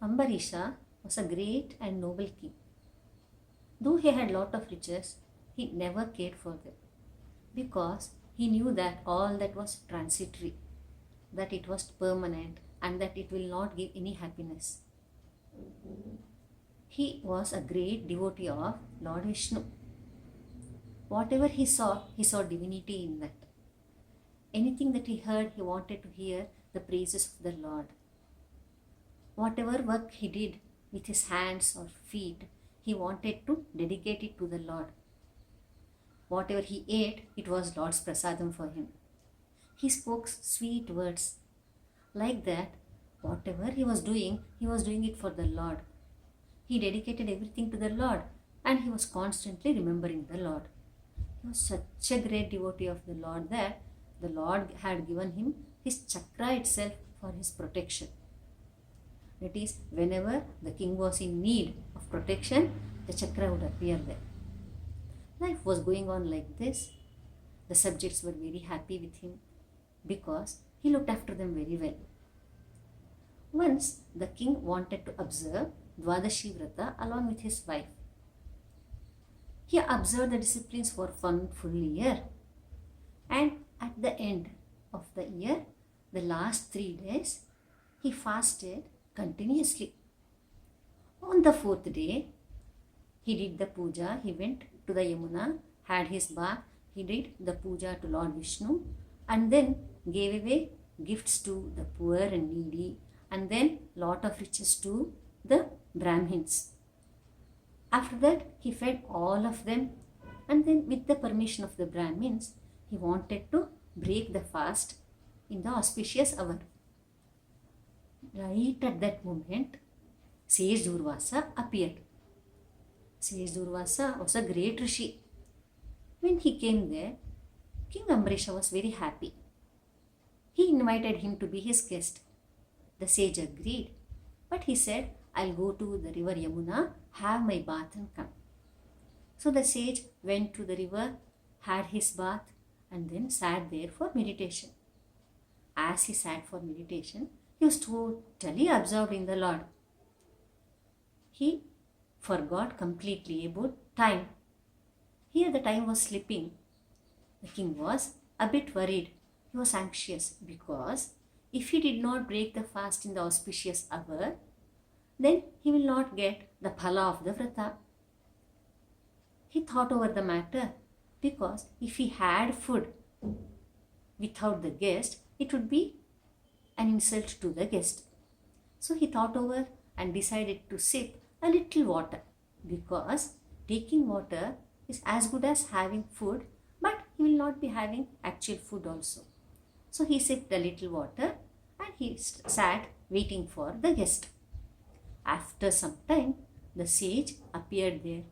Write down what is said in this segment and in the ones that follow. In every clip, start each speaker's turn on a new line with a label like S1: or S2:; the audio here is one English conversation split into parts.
S1: Ambarîsha was a great and noble king. Though he had lot of riches, he never cared for them because he knew that all that was transitory, that it was permanent, and that it will not give any happiness. He was a great devotee of Lord Vishnu. Whatever he saw divinity in that. Anything that he heard, he wanted to hear the praises of the Lord. Whatever work he did with his hands or feet, he wanted to dedicate it to the Lord. Whatever he ate, it was Lord's prasadam for him. He spoke sweet words. Like that, whatever he was doing it for the Lord. He dedicated everything to the Lord, and he was constantly remembering the Lord. He was such a great devotee of the Lord that the Lord had given him his chakra itself for his protection. That is, whenever the king was in need of protection, the chakra would appear there. Life was going on like this. The subjects were very happy with him because he looked after them very well. Once the king wanted to observe Dwadashi Vrata along with his wife. He observed the disciplines for one full year, and at the end of the year, the last 3 days, he fasted continuously. On the 4th day, he did the puja. He went to the Yamuna, had his bath. He did the puja to Lord Vishnu, and then gave away gifts to the poor and needy, and then lot of riches to the Brahmins. After that, he fed all of them, and then with the permission of the Brahmins, he wanted to break the fast in the auspicious hour. Right at that moment, Sage Durvasa appeared. Sage Durvasa was a great rishi. When he came there, King Ambarîsha was very happy. He invited him to be his guest. The sage agreed, but he said, I'll go to the river Yamuna, have my bath and come. So the sage went to the river, had his bath, and then sat there for meditation. As he sat for meditation, he was totally absorbed in the Lord. He forgot completely about time. Here the time was slipping. The king was a bit worried. He was anxious because if he did not break the fast in the auspicious hour, then he will not get the phala of the vrata. He thought over the matter because if he had food without the guest, it would be an insult to the guest. So he thought over and decided to sip a little water because taking water is as good as having food, but he will not be having actual food also. So he sipped a little water and he sat waiting for the guest. After some time, the sage appeared there.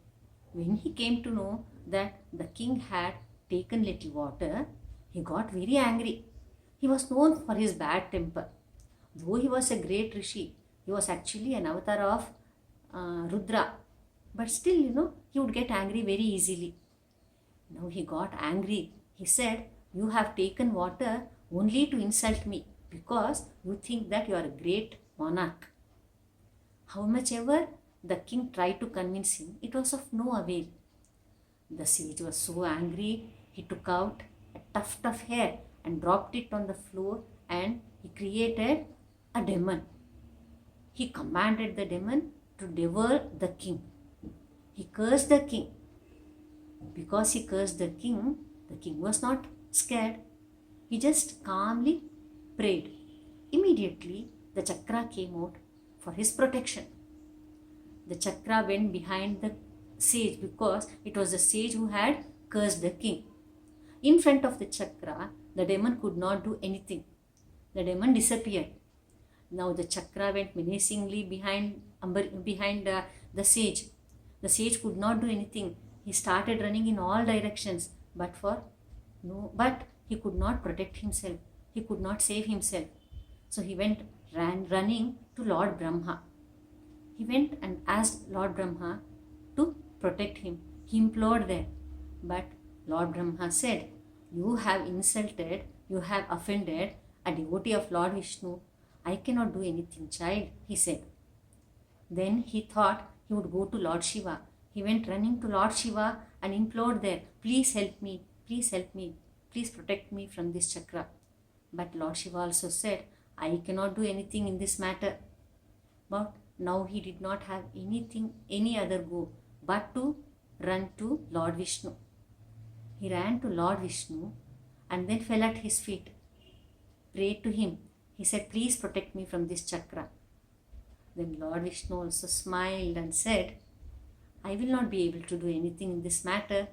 S1: When he came to know that the king had taken little water, he got very angry. He was known for his bad temper. Though he was a great rishi, he was actually an avatar of Rudra. But still, he would get angry very easily. Now he got angry. He said, you have taken water only to insult me because you think that you are a great monarch. How much ever the king tried to convince him, it was of no avail. The sage was so angry, he took out a tuft of hair and dropped it on the floor, and he created a demon. He commanded the demon to devour the king. He cursed the king. Because he cursed the king was not scared. He just calmly prayed. Immediately, the chakra came out for his protection. The chakra went behind the sage because it was the sage who had cursed the king. In front of the chakra, the demon could not do anything. The demon disappeared. Now the chakra went menacingly behind the sage. The sage could not do anything. He started running in all directions, but he could not protect himself. He could not save himself. So he ran running to Lord Brahma. He went and asked Lord Brahma to protect him. He implored there. But Lord Brahma said, you have insulted, you have offended a devotee of Lord Vishnu. I cannot do anything, child, he said. Then he thought he would go to Lord Shiva. He went running to Lord Shiva and implored there, please help me, please help me, please protect me from this chakra. But Lord Shiva also said, I cannot do anything in this matter. But now he did not have any other go but to run to Lord Vishnu. He ran to Lord Vishnu and then fell at his feet, prayed to him. He said, please protect me from this chakra. Then Lord Vishnu also smiled and said, I will not be able to do anything in this matter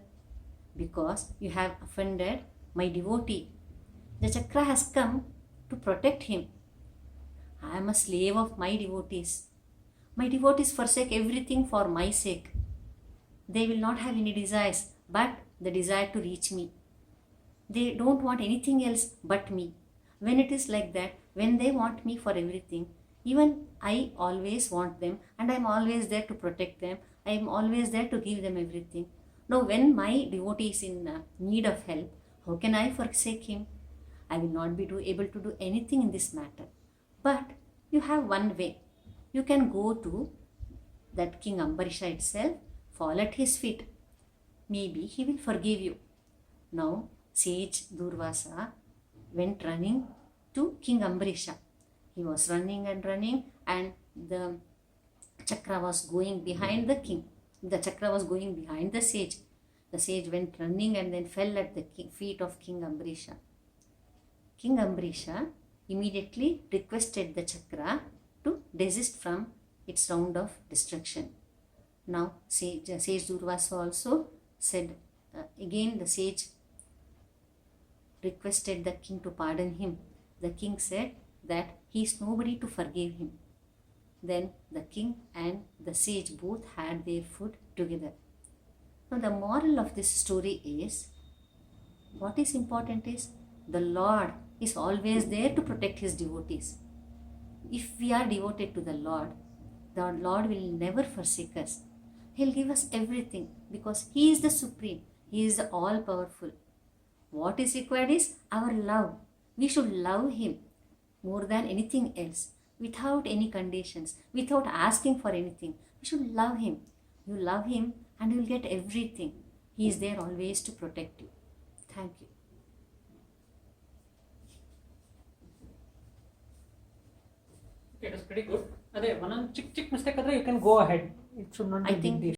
S1: because you have offended my devotee. The chakra has come to protect him. I am a slave of my devotees. My devotees forsake everything for my sake. They will not have any desires but the desire to reach me. They don't want anything else but me. When it is like that, when they want me for everything, even I always want them and I am always there to protect them. I am always there to give them everything. Now when my devotee is in need of help, how can I forsake him? I will not be able to do anything in this matter. But you have one way. You can go to that King Ambarîsha itself, fall at his feet. Maybe he will forgive you. Now sage Durvasa went running to King Ambarîsha. He was running and the chakra was going behind the king. The chakra was going behind the sage. The sage went running and then fell at the feet of King Ambarîsha. King Ambarîsha immediately requested the chakra to desist from its round of destruction. Now sage Durvasa also said, again the sage requested the king to pardon him. The king said that he is nobody to forgive him. Then the king and the sage both had their food together. Now the moral of this story is, what is important is the Lord is always there to protect his devotees. If we are devoted to the Lord will never forsake us. He'll give us everything because he is the supreme. He is the all-powerful. What is required is our love. We should love him more than anything else, without any conditions, without asking for anything. We should love him. You love him and you will get everything. He is there always to protect you. Thank you.
S2: Okay, it was pretty good. Ade, one chick mistake, you can go ahead. It should not be
S1: I
S2: a big
S1: think
S2: deal.